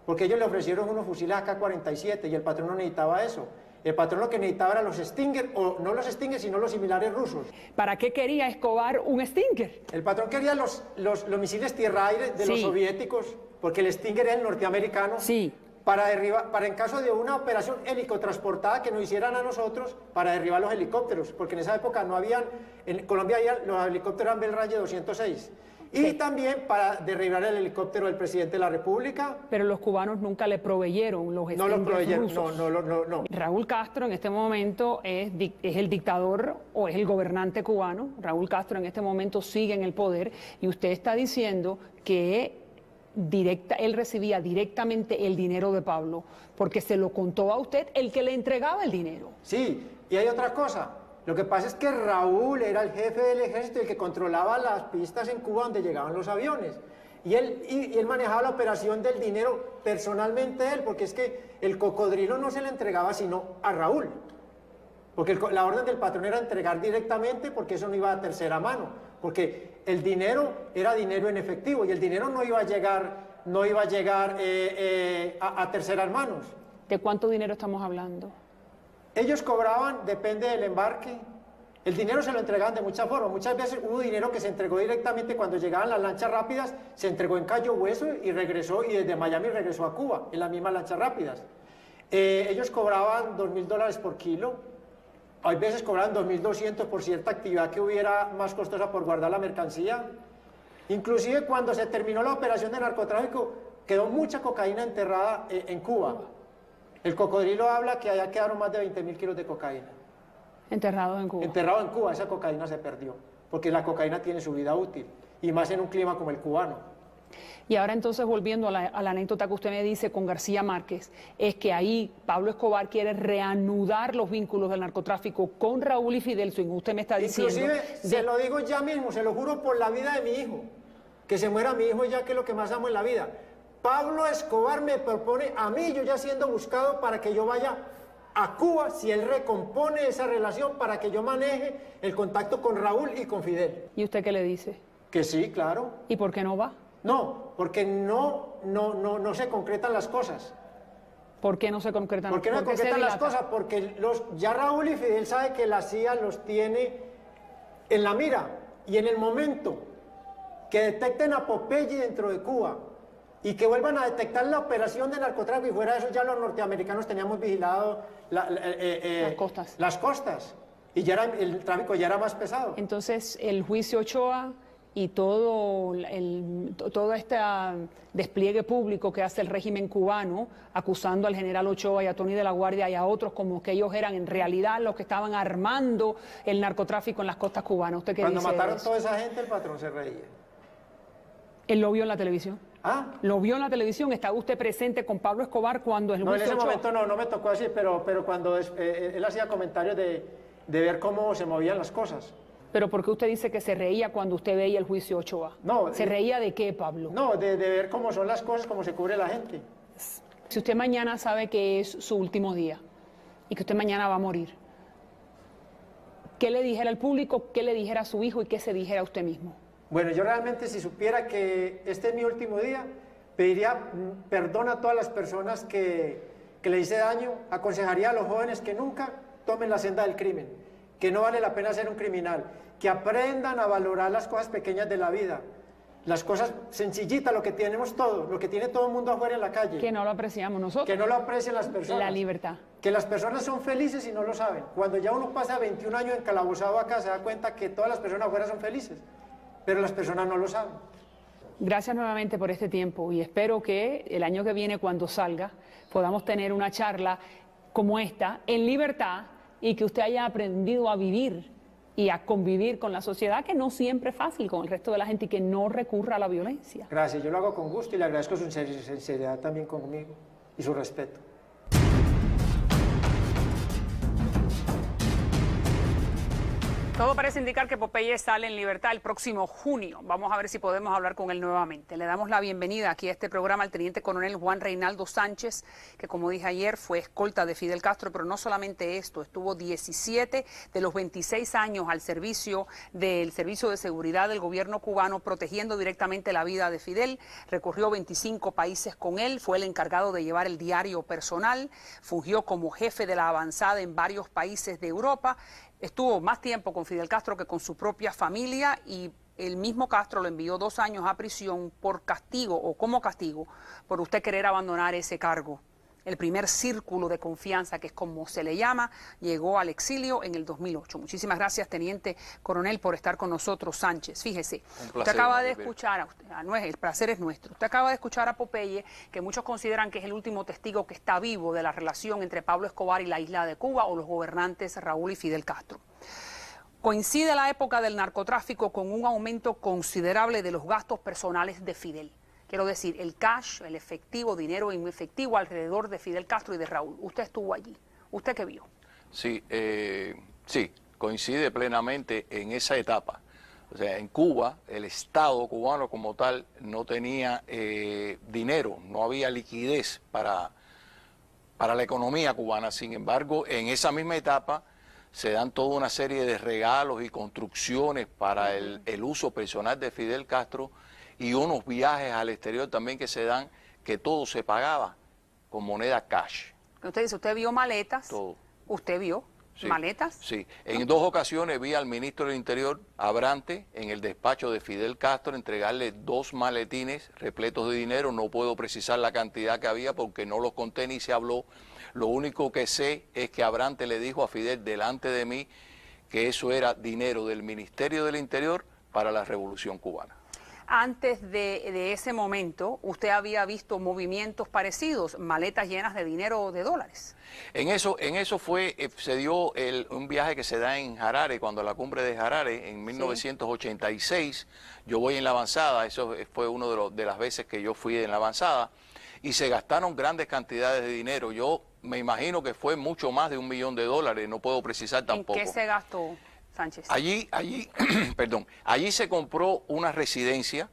Speaker 2: porque ellos le ofrecieron unos fusiles AK-47 y el patrón no necesitaba eso. El patrón lo que necesitaba era los Stinger, o no los Stinger, sino los similares rusos.
Speaker 1: ¿Para qué quería Escobar un Stinger?
Speaker 2: El patrón quería los misiles tierra-aire de los soviéticos, porque el Stinger es el norteamericano.
Speaker 1: Sí.
Speaker 2: Para derribar, para en caso de una operación helicotransportada que nos hicieran a nosotros, para derribar los helicópteros, porque en esa época no habían, en Colombia los helicópteros eran Bell Ranger 206. Y también para derribar el helicóptero del presidente de la República.
Speaker 1: Pero los cubanos nunca le proveyeron los
Speaker 2: no lo proveyeron,
Speaker 1: rusos.
Speaker 2: No.
Speaker 1: Raúl Castro en este momento es el dictador o es el gobernante cubano. Raúl Castro en este momento sigue en el poder y usted está diciendo que él recibía directamente el dinero de Pablo porque se lo contó a usted el que le entregaba el dinero.
Speaker 2: Sí, y hay otra cosa. Lo que pasa es que Raúl era el jefe del ejército y el que controlaba las pistas en Cuba donde llegaban los aviones. Y él manejaba la operación del dinero personalmente él, porque es que el cocodrilo no se le entregaba sino a Raúl. Porque la orden del patrón era entregar directamente, porque eso no iba a tercera mano. Porque el dinero era dinero en efectivo y el dinero no iba a llegar a terceras manos.
Speaker 1: ¿De cuánto dinero estamos hablando?
Speaker 2: Ellos cobraban, depende del embarque, el dinero se lo entregaban de muchas formas. Muchas veces hubo dinero que se entregó directamente cuando llegaban las lanchas rápidas, se entregó en Cayo Hueso y regresó, y desde Miami regresó a Cuba, en las mismas lanchas rápidas. Ellos cobraban $2.000 por kilo, hay veces cobraban 2.200 por cierta actividad que hubiera más costosa por guardar la mercancía. Inclusive cuando se terminó la operación de narcotráfico, quedó mucha cocaína enterrada en Cuba. El cocodrilo habla que allá quedaron más de 20.000 kilos de cocaína.
Speaker 1: Enterrado en Cuba.
Speaker 2: Enterrado en Cuba, esa cocaína se perdió, porque la cocaína tiene su vida útil, y más en un clima como el cubano.
Speaker 1: Y ahora entonces, volviendo a la anécdota que usted me dice con García Márquez, es que ahí Pablo Escobar quiere reanudar los vínculos del narcotráfico con Raúl y Fidel, según usted me está diciendo.
Speaker 2: Inclusive, se lo digo ya mismo, se lo juro por la vida de mi hijo, que se muera mi hijo ya que es lo que más amo en la vida. Pablo Escobar me propone a mí, yo ya siendo buscado, para que yo vaya a Cuba, si él recompone esa relación, para que yo maneje el contacto con Raúl y con Fidel.
Speaker 1: ¿Y usted qué le dice?
Speaker 2: Que sí, claro.
Speaker 1: ¿Y por qué no va?
Speaker 2: No, porque no se concretan las cosas.
Speaker 1: ¿Por qué no se concretan?
Speaker 2: ¿Por qué no se concretan las cosas? Porque ya Raúl y Fidel saben que la CIA los tiene en la mira, y en el momento que detecten a Popeye dentro de Cuba y que vuelvan a detectar la operación de narcotráfico, y fuera de eso ya los norteamericanos teníamos vigilado las costas, y ya el tráfico ya era más pesado.
Speaker 1: Entonces el juicio Ochoa y todo este despliegue público que hace el régimen cubano acusando al general Ochoa y a Tony de la Guardia y a otros como que ellos eran en realidad los que estaban armando el narcotráfico en las costas cubanas. ¿Usted qué dice?
Speaker 2: Cuando mataron toda esa gente, el patrón se reía.
Speaker 1: ¿Él lo vio en la televisión?
Speaker 2: ¿Ah?
Speaker 1: ¿Lo vio en la televisión? ¿Estaba usted presente con Pablo Escobar cuando el juicio
Speaker 2: No, en ese
Speaker 1: Ochoa?
Speaker 2: momento no me tocó así, pero cuando él hacía comentarios de ver cómo se movían las cosas.
Speaker 1: ¿Pero por qué usted dice que se reía cuando usted veía el juicio Ochoa?
Speaker 2: No.
Speaker 1: ¿Se reía de qué, Pablo?
Speaker 2: No, de ver cómo son las cosas, cómo se cubre la gente.
Speaker 1: Si usted mañana sabe que es su último día y que usted mañana va a morir, ¿qué le dijera al público, qué le dijera a su hijo y qué se dijera a usted mismo?
Speaker 2: Bueno, yo realmente, si supiera que este es mi último día, pediría perdón a todas las personas que le hice daño, aconsejaría a los jóvenes que nunca tomen la senda del crimen, que no vale la pena ser un criminal, que aprendan a valorar las cosas pequeñas de la vida, las cosas sencillitas, lo que tenemos todo, lo que tiene todo el mundo afuera en la calle.
Speaker 1: Que no lo apreciamos nosotros.
Speaker 2: Que no lo aprecien las personas.
Speaker 1: La libertad.
Speaker 2: Que las personas son felices y no lo saben. Cuando ya uno pasa 21 años encalabozado acá, se da cuenta que todas las personas afuera son felices, pero las personas no lo saben.
Speaker 1: Gracias nuevamente por este tiempo y espero que el año que viene, cuando salga, podamos tener una charla como esta, en libertad, y que usted haya aprendido a vivir y a convivir con la sociedad, que no siempre es fácil con el resto de la gente, y que no recurra a la violencia.
Speaker 2: Gracias, yo lo hago con gusto y le agradezco su sinceridad también conmigo y su respeto.
Speaker 1: Todo parece indicar que Popeye sale en libertad el próximo junio. Vamos a ver si podemos hablar con él nuevamente. Le damos la bienvenida aquí a este programa al teniente coronel Juan Reinaldo Sánchez, que como dije ayer fue escolta de Fidel Castro, pero no solamente esto, estuvo 17 de los 26 años al servicio del Servicio de Seguridad del gobierno cubano, protegiendo directamente la vida de Fidel. Recorrió 25 países con él, fue el encargado de llevar el diario personal, fungió como jefe de la avanzada en varios países de Europa. Estuvo más tiempo con Fidel Castro que con su propia familia y el mismo Castro lo envió 2 años a prisión por castigo o como castigo por usted querer abandonar ese cargo. El primer círculo de confianza, que es como se le llama, llegó al exilio en el 2008. Muchísimas gracias, teniente coronel, por estar con nosotros, Sánchez. Fíjese, usted acaba de escuchar, el placer es nuestro, usted acaba de escuchar a Popeye, que muchos consideran que es el último testigo que está vivo de la relación entre Pablo Escobar y la isla de Cuba, o los gobernantes Raúl y Fidel Castro. Coincide la época del narcotráfico con un aumento considerable de los gastos personales de Fidel. Quiero decir, el cash, el efectivo, dinero en efectivo alrededor de Fidel Castro y de Raúl. Usted estuvo allí. ¿Usted qué vio?
Speaker 3: Sí, sí, coincide plenamente en esa etapa. O sea, en Cuba, el Estado cubano como tal no tenía dinero, no había liquidez para la economía cubana. Sin embargo, en esa misma etapa se dan toda una serie de regalos y construcciones para el uso personal de Fidel Castro, y unos viajes al exterior también que se dan, que todo se pagaba con moneda cash.
Speaker 1: Usted dice, ¿usted vio maletas?
Speaker 3: Todo.
Speaker 1: ¿Usted vio maletas?
Speaker 3: Sí. En 2 ocasiones vi al ministro del Interior, Abrante, en el despacho de Fidel Castro, entregarle 2 maletines repletos de dinero. No puedo precisar la cantidad que había porque no los conté ni se habló. Lo único que sé es que Abrante le dijo a Fidel delante de mí que eso era dinero del Ministerio del Interior para la Revolución Cubana.
Speaker 1: Antes de ese momento, ¿usted había visto movimientos parecidos, maletas llenas de dinero o de dólares?
Speaker 3: En eso se dio un viaje que se da en Harare, cuando la cumbre de Harare, en 1986, yo voy en la avanzada, eso fue una de las veces que yo fui en la avanzada, y se gastaron grandes cantidades de dinero. Yo me imagino que fue mucho más de $1 millón, no puedo precisar tampoco.
Speaker 1: ¿En qué se gastó, Sánchez?
Speaker 3: Perdón, allí se compró una residencia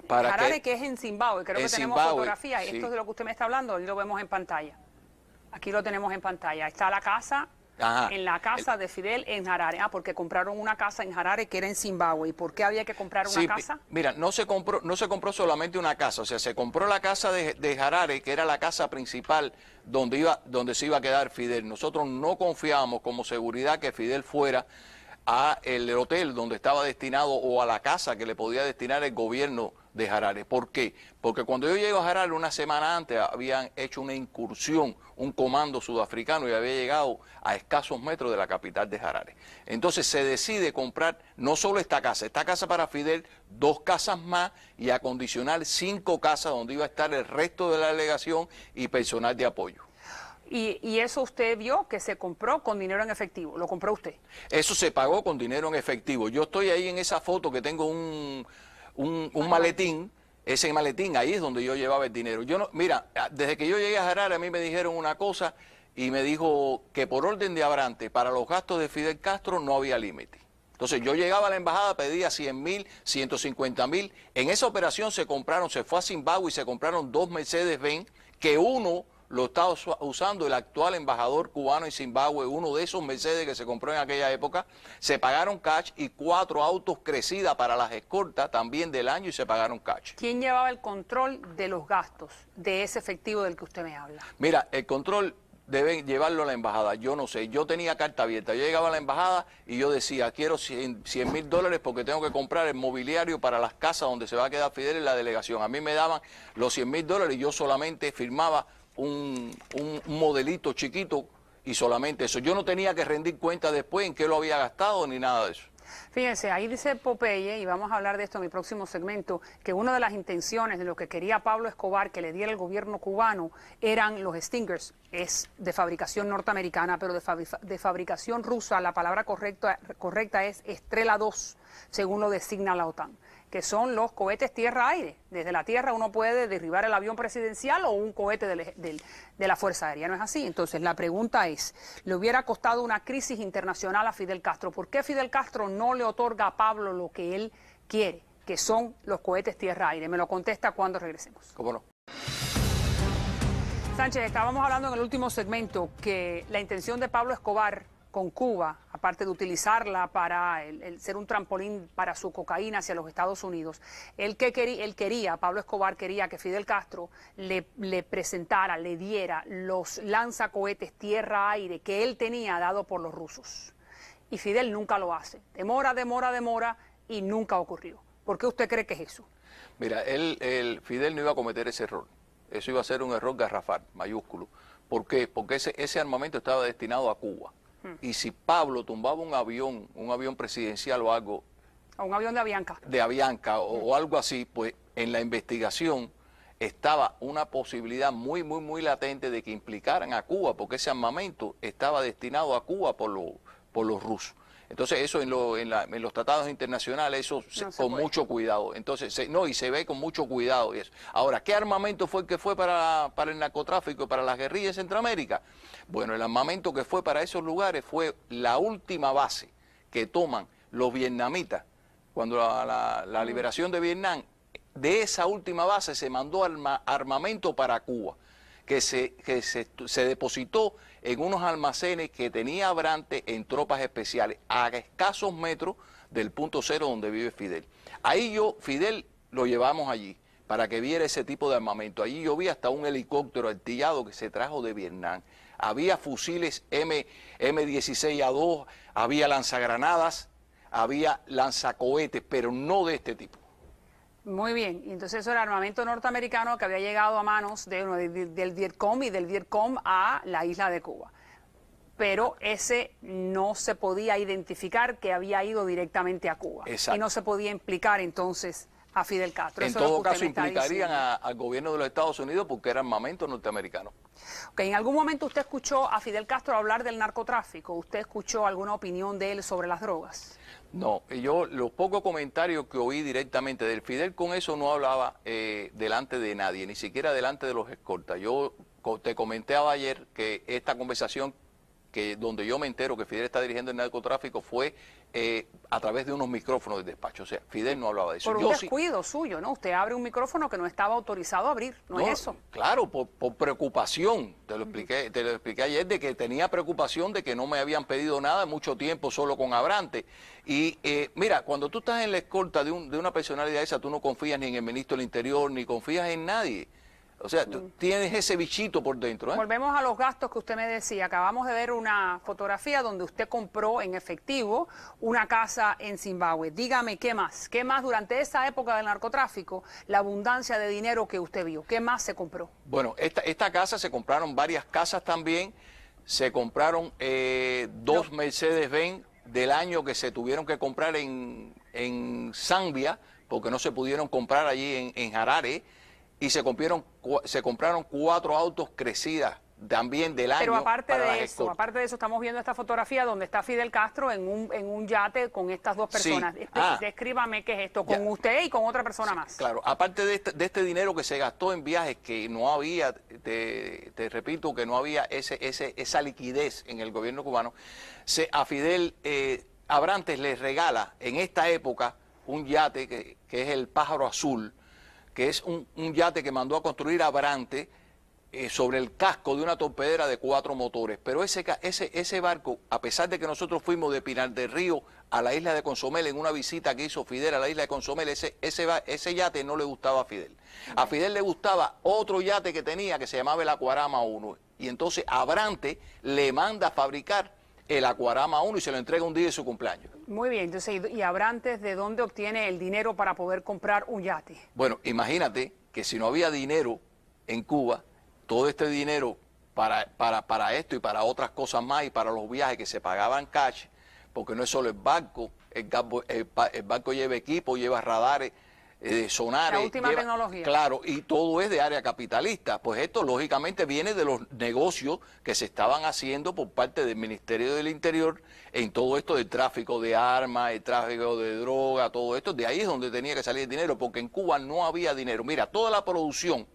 Speaker 3: para
Speaker 1: Harare, que es en Zimbabue, creo que tenemos fotografías.
Speaker 3: Sí.
Speaker 1: Esto es de lo que usted me está hablando, hoy lo vemos en pantalla. Aquí lo tenemos en pantalla. Está la casa, en la casa de Fidel en Harare. Porque compraron una casa en Harare que era en Zimbabue. ¿Y por qué había que comprar una casa?
Speaker 3: Mira, no se compró solamente una casa, o sea, se compró la casa de Harare, que era la casa principal donde se iba a quedar Fidel. Nosotros no confiábamos como seguridad que Fidel fuera a el hotel donde estaba destinado o a la casa que le podía destinar el gobierno de Harare. ¿Por qué? Porque cuando yo llego a Harare una semana antes habían hecho una incursión, un comando sudafricano, y había llegado a escasos metros de la capital de Harare. Entonces se decide comprar no solo esta casa para Fidel, 2 casas más, y acondicionar 5 casas donde iba a estar el resto de la delegación y personal de apoyo.
Speaker 1: ¿Y eso usted vio que se compró con dinero en efectivo? ¿Lo compró usted?
Speaker 3: Eso se pagó con dinero en efectivo. Yo estoy ahí en esa foto que tengo un maletín. Ese maletín, ahí es donde yo llevaba el dinero. Mira, desde que yo llegué a Harare a mí me dijeron una cosa y me dijo que por orden de Abrante, para los gastos de Fidel Castro no había límite. Entonces yo llegaba a la embajada, pedía 100.000, 150.000. En esa operación se fue a Zimbabue y se compraron 2 Mercedes-Benz, que uno lo estaba usando el actual embajador cubano en Zimbabue, uno de esos Mercedes que se compró en aquella época. Se pagaron cash, y 4 autos Cressida para las escoltas también del año, y se pagaron cash.
Speaker 1: ¿Quién llevaba el control de los gastos de ese efectivo del que usted me habla?
Speaker 3: Mira, el control deben llevarlo a la embajada. Yo no sé, yo tenía carta abierta. Yo llegaba a la embajada y yo decía, quiero $100.000 porque tengo que comprar el mobiliario para las casas donde se va a quedar Fidel en la delegación. A mí me daban los $100.000 y yo solamente firmaba un modelito chiquito y solamente eso. Yo no tenía que rendir cuenta después en qué lo había gastado ni nada de eso.
Speaker 1: Fíjense, ahí dice Popeye, y vamos a hablar de esto en mi próximo segmento, que una de las intenciones de lo que quería Pablo Escobar que le diera el gobierno cubano eran los Stingers. Es de fabricación norteamericana, pero de fabricación rusa. La palabra correcta es Estrela 2, según lo designa la OTAN. que son los cohetes tierra-aire. Desde la tierra uno puede derribar el avión presidencial o un cohete de la Fuerza Aérea, ¿no es así? Entonces la pregunta es, ¿le hubiera costado una crisis internacional a Fidel Castro? ¿Por qué Fidel Castro no le otorga a Pablo lo que él quiere, que son los cohetes tierra-aire? Me lo contesta cuando regresemos.
Speaker 3: ¿Cómo no?
Speaker 1: Sánchez, estábamos hablando en el último segmento que la intención de Pablo Escobar con Cuba, aparte de utilizarla para ser un trampolín para su cocaína hacia los Estados Unidos, Pablo Escobar quería que Fidel Castro le presentara, le diera los lanzacohetes tierra-aire que él tenía dado por los rusos. Y Fidel nunca lo hace. Demora y nunca ocurrió. ¿Por qué usted cree que es eso?
Speaker 3: Mira, Fidel no iba a cometer ese error. Eso iba a ser un error garrafal, mayúsculo. ¿Por qué? Porque ese armamento estaba destinado a Cuba. Y si Pablo tumbaba un avión presidencial o algo...
Speaker 1: O un avión de Avianca.
Speaker 3: De Avianca o algo así, pues en la investigación estaba una posibilidad muy latente de que implicaran a Cuba, porque ese armamento estaba destinado a Cuba por los rusos. Entonces eso en los tratados internacionales, eso con mucho cuidado. Entonces, y se ve con mucho cuidado. Y eso. Ahora, ¿qué armamento fue el que fue para el narcotráfico y para las guerrillas en Centroamérica? Bueno, el armamento que fue para esos lugares fue la última base que toman los vietnamitas cuando la liberación de Vietnam. De esa última base se mandó armamento para Cuba, que se depositó en unos almacenes que tenía Abrantes en tropas especiales, a escasos metros del punto cero donde vive Fidel. Ahí Fidel lo llevamos allí para que viera ese tipo de armamento. Allí yo vi hasta un helicóptero artillado que se trajo de Vietnam. Había fusiles M16A2, había lanzagranadas, había lanzacohetes, pero no de este tipo.
Speaker 1: Muy bien, entonces eso era armamento norteamericano que había llegado a manos del Vietcong y del Vietcong a la isla de Cuba. Pero ese no se podía identificar que había ido directamente a Cuba.
Speaker 3: Exacto.
Speaker 1: Y no se podía implicar entonces a Fidel Castro.
Speaker 3: En todo caso implicarían al gobierno de los Estados Unidos porque era armamento norteamericano.
Speaker 1: Okay, ¿en algún momento usted escuchó a Fidel Castro hablar del narcotráfico? ¿Usted escuchó alguna opinión de él sobre las drogas?
Speaker 3: No, los pocos comentarios que oí directamente del Fidel con eso no hablaba delante de nadie, ni siquiera delante de los escoltas. Yo te comenté ayer que esta conversación donde yo me entero que Fidel está dirigiendo el narcotráfico fue a través de unos micrófonos del despacho. O sea, Fidel no hablaba de eso.
Speaker 1: Por un descuido suyo, ¿no? Usted abre un micrófono que no estaba autorizado a abrir, ¿no es eso?
Speaker 3: Claro, por preocupación, te lo expliqué ayer, de que tenía preocupación de que no me habían pedido nada mucho tiempo solo con Abrantes. Y mira, cuando tú estás en la escolta de una personalidad esa, tú no confías ni en el ministro del Interior, ni confías en nadie. O sea, tú tienes ese bichito por dentro.
Speaker 1: Volvemos a los gastos que usted me decía. Acabamos de ver una fotografía donde usted compró en efectivo una casa en Zimbabue. Dígame, ¿qué más? ¿Qué más durante esa época del narcotráfico, la abundancia de dinero que usted vio? ¿Qué más se compró?
Speaker 3: Bueno, esta casa se compraron varias casas también. Se compraron dos Mercedes-Benz del año que se tuvieron que comprar en Zambia, porque no se pudieron comprar allí en Harare. Y se compraron 4 autos Cressida también del año.
Speaker 1: Pero aparte de eso, estamos viendo esta fotografía donde está Fidel Castro en un yate con estas dos personas.
Speaker 3: Sí.
Speaker 1: Descríbame qué es esto, con usted y con otra persona más.
Speaker 3: Claro, aparte de este dinero que se gastó en viajes, que no había, te repito, que no había esa liquidez en el gobierno cubano, a Fidel Abrantes le regala en esta época un yate que es el Pájaro Azul, que es un yate que mandó a construir Abrantes sobre el casco de una torpedera de 4 motores. Pero ese barco, a pesar de que nosotros fuimos de Pinar del Río a la isla de Consomel en una visita que hizo Fidel a la isla de Consomel, ese yate no le gustaba a Fidel. A Fidel le gustaba otro yate que tenía que se llamaba el Aquarama 1. Y entonces Abrantes le manda a fabricar el Aquarama 1 y se lo entrega un día de su cumpleaños.
Speaker 1: Muy bien, entonces, ¿y Abrantes de dónde obtiene el dinero para poder comprar un yate?
Speaker 3: Bueno, imagínate que si no había dinero en Cuba, todo este dinero para esto y para otras cosas más y para los viajes que se pagaban cash, porque no es solo el barco lleva equipo, lleva radares, sonares.
Speaker 1: La última tecnología.
Speaker 3: Claro, y todo es de área capitalista. Pues esto lógicamente viene de los negocios que se estaban haciendo por parte del Ministerio del Interior en todo esto del tráfico de armas, el tráfico de droga, todo esto. De ahí es donde tenía que salir el dinero, porque en Cuba no había dinero. Mira, toda la producción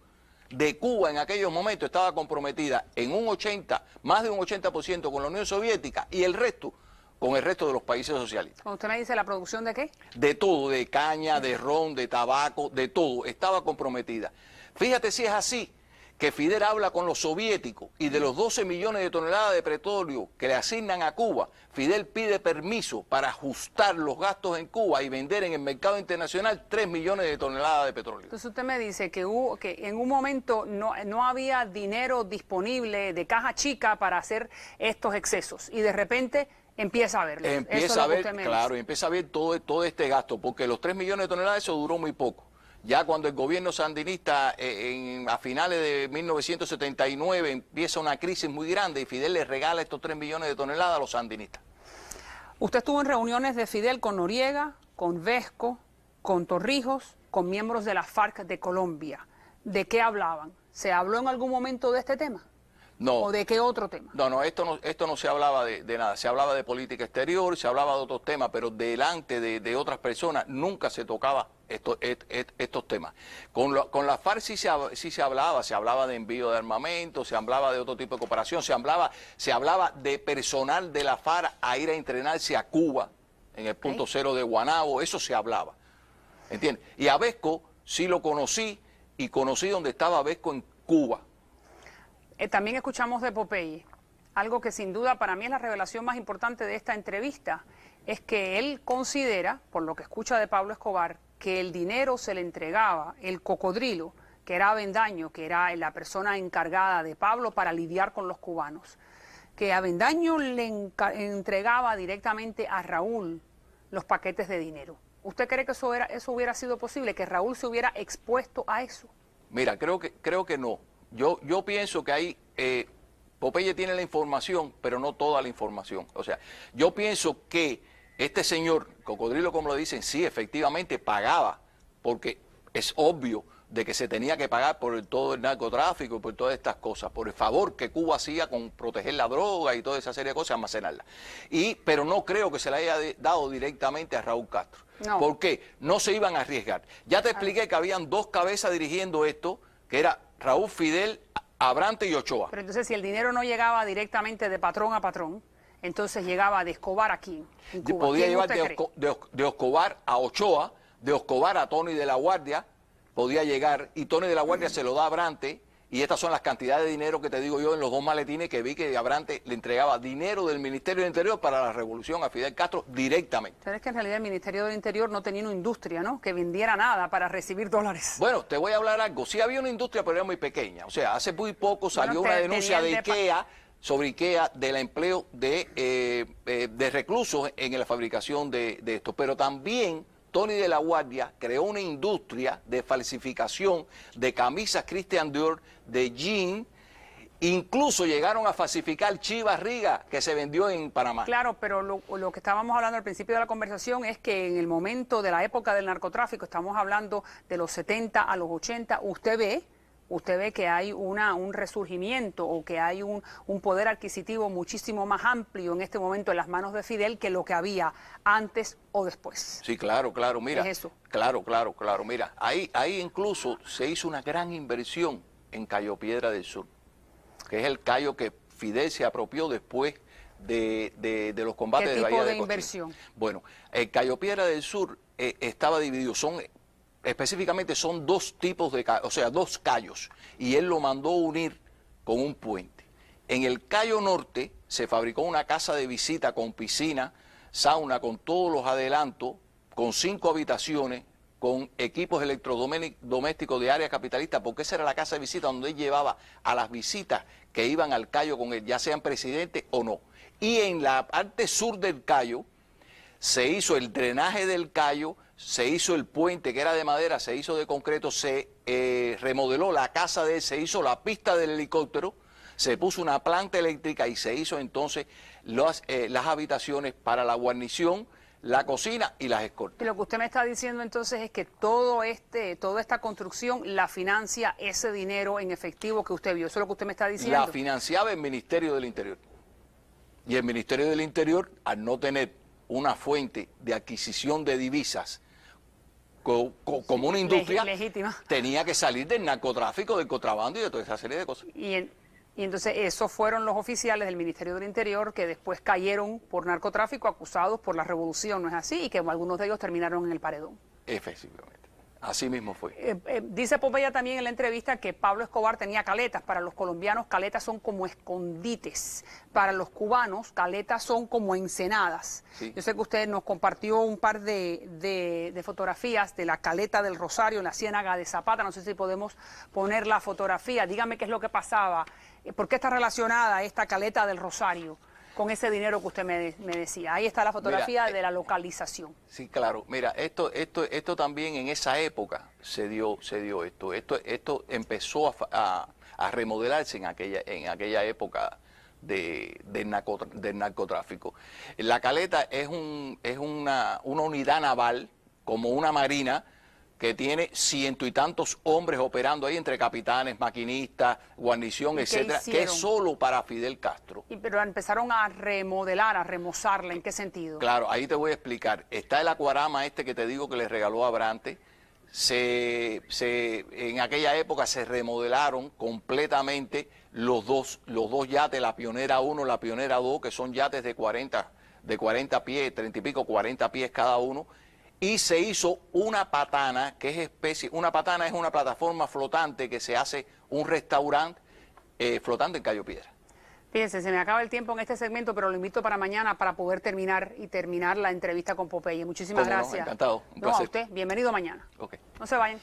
Speaker 3: de Cuba en aquellos momentos estaba comprometida en un 80, más de un 80% con la Unión Soviética y el resto con el resto de los países socialistas.
Speaker 1: Cuando usted me dice la producción de qué?
Speaker 3: De todo, de caña, de ron, de tabaco, de todo, estaba comprometida. Fíjate si es así, que Fidel habla con los soviéticos y de los 12 millones de toneladas de petróleo que le asignan a Cuba, Fidel pide permiso para ajustar los gastos en Cuba y vender en el mercado internacional 3 millones de toneladas de petróleo.
Speaker 1: Entonces usted me dice que en un momento no había dinero disponible de caja chica para hacer estos excesos y de repente empieza a verlo.
Speaker 3: Empieza a ver, claro, empieza a ver todo este gasto, porque los 3 millones de toneladas eso duró muy poco. Ya cuando el gobierno sandinista a finales de 1979 empieza una crisis muy grande y Fidel le regala estos 3 millones de toneladas a los sandinistas.
Speaker 1: Usted estuvo en reuniones de Fidel con Noriega, con Vesco, con Torrijos, con miembros de la FARC de Colombia. ¿De qué hablaban? ¿Se habló en algún momento de este tema?
Speaker 3: No.
Speaker 1: ¿O de qué otro tema?
Speaker 3: No, esto no se hablaba de nada. Se hablaba de política exterior, se hablaba de otros temas, pero delante de otras personas nunca se tocaba estos temas. Con la FARC sí se hablaba de envío de armamento, se hablaba de otro tipo de cooperación, se hablaba de personal de la FARC a ir a entrenarse a Cuba, en el punto cero de Guanabo, eso se hablaba. ¿Entiendes? Y a Vesco sí lo conocí, y conocí donde estaba Vesco en Cuba.
Speaker 1: También escuchamos de Popeye. Algo que sin duda para mí es la revelación más importante de esta entrevista, es que él considera, por lo que escucha de Pablo Escobar, que el dinero se le entregaba, el cocodrilo, que era Avendaño, que era la persona encargada de Pablo para lidiar con los cubanos, que Avendaño le entregaba directamente a Raúl los paquetes de dinero. ¿Usted cree que eso hubiera sido posible, que Raúl se hubiera expuesto a eso?
Speaker 3: Mira, creo que no. Yo pienso que ahí Popeye tiene la información, pero no toda la información. O sea, yo pienso que este señor, Cocodrilo como lo dicen, sí, efectivamente pagaba, porque es obvio de que se tenía que pagar por todo el narcotráfico y por todas estas cosas, por el favor que Cuba hacía con proteger la droga y toda esa serie de cosas, almacenarla. Pero no creo que se le haya dado directamente a Raúl Castro.
Speaker 1: No.
Speaker 3: ¿Por qué? No se iban a arriesgar. Ya te expliqué que habían dos cabezas dirigiendo esto, que era Raúl, Fidel, Abrante y Ochoa.
Speaker 1: Pero entonces si el dinero no llegaba directamente de patrón a patrón, entonces llegaba de Escobar a quién, en Cuba.
Speaker 3: Podía llevar de Escobar a Ochoa, de Escobar a Tony de la Guardia, podía llegar, y Tony de la Guardia se lo da a Abrante, y estas son las cantidades de dinero que te digo yo en los dos maletines que vi que Abrante le entregaba dinero del Ministerio del Interior para la revolución a Fidel Castro directamente.
Speaker 1: Pero es que en realidad el Ministerio del Interior no tenía una industria, ¿no?, que vendiera nada para recibir dólares.
Speaker 3: Bueno, te voy a hablar algo. Sí había una industria, pero era muy pequeña. O sea, hace muy poco salió una denuncia de IKEA, sobre IKEA, del empleo de reclusos en la fabricación de esto. Pero también Tony de la Guardia creó una industria de falsificación de camisas Christian Dior, de jean, incluso llegaron a falsificar Chivas Riga, que se vendió en Panamá.
Speaker 1: Claro, pero lo que estábamos hablando al principio de la conversación es que en el momento de la época del narcotráfico, estamos hablando de los 70 a los 80, usted ve que hay un resurgimiento o que hay un poder adquisitivo muchísimo más amplio en este momento en las manos de Fidel que lo que había antes o después.
Speaker 3: Sí, claro, mira.
Speaker 1: Es eso.
Speaker 3: Claro, mira. Ahí incluso se hizo una gran inversión en Cayo Piedra del Sur, que es el callo que Fidel se apropió después de los combates de Bahía de Cochinos. ¿Qué tipo de inversión? Bueno, el Cayo Piedra del Sur estaba dividido, específicamente son dos tipos de callos, o sea, dos callos, y él lo mandó unir con un puente. En el Cayo Norte se fabricó una casa de visita con piscina, sauna, con todos los adelantos, con 5 habitaciones, con equipos electrodomésticos de área capitalista, porque esa era la casa de visita donde él llevaba a las visitas que iban al Cayo con él, ya sean presidentes o no. Y en la parte sur del Cayo se hizo el drenaje del Cayo, se hizo el puente que era de madera, se hizo de concreto, se remodeló la casa de él, se hizo la pista del helicóptero, se puso una planta eléctrica y se hizo entonces las habitaciones para la guarnición, la cocina y las escoltas.
Speaker 1: Y lo que usted me está diciendo entonces es que toda esta construcción la financia ese dinero en efectivo que usted vio. ¿Eso es lo que usted me está diciendo?
Speaker 3: La financiaba el Ministerio del Interior. Y el Ministerio del Interior, al no tener una fuente de adquisición de divisas como una industria
Speaker 1: legítima,
Speaker 3: tenía que salir del narcotráfico, del contrabando y de toda esa serie de cosas.
Speaker 1: Y entonces esos fueron los oficiales del Ministerio del Interior que después cayeron por narcotráfico acusados por la revolución, ¿no es así? Y que algunos de ellos terminaron en el paredón.
Speaker 3: Efectivamente. Así mismo fue.
Speaker 1: Dice Pompeya también en la entrevista que Pablo Escobar tenía caletas. Para los colombianos, caletas son como escondites. Para los cubanos, caletas son como ensenadas.
Speaker 3: Sí.
Speaker 1: Yo sé que usted nos compartió un par de fotografías de la caleta del Rosario en la Ciénaga de Zapata. No sé si podemos poner la fotografía. Dígame qué es lo que pasaba. ¿Por qué está relacionada esta caleta del Rosario con ese dinero que usted me decía? Ahí está la fotografía de la localización.
Speaker 3: Sí, claro. Mira, esto también en esa época se dio esto. Esto empezó a remodelarse en aquella época del narcotráfico. La caleta es una unidad naval, como una marina, que tiene ciento y tantos hombres operando ahí entre capitanes, maquinistas, guarnición, etcétera, que es solo para Fidel Castro.
Speaker 1: Pero empezaron a remodelar, a remozarla, ¿en qué sentido?
Speaker 3: Claro, ahí te voy a explicar. Está el acuarama este que te digo que le regaló a Brante. En aquella época se remodelaron completamente los dos yates, la Pionera 1, la Pionera 2, que son yates de 40 pies, 30 y pico, 40 pies cada uno. Y se hizo una patana, que es una patana es una plataforma flotante que se hace un restaurante flotante en Cayo Piedra.
Speaker 1: Fíjense, se me acaba el tiempo en este segmento, pero lo invito para mañana para poder terminar la entrevista con Popeye. Muchísimas gracias.
Speaker 3: No, encantado, un
Speaker 1: placer.
Speaker 3: placer.
Speaker 1: A usted, bienvenido mañana.
Speaker 3: Okay.
Speaker 1: No se vayan.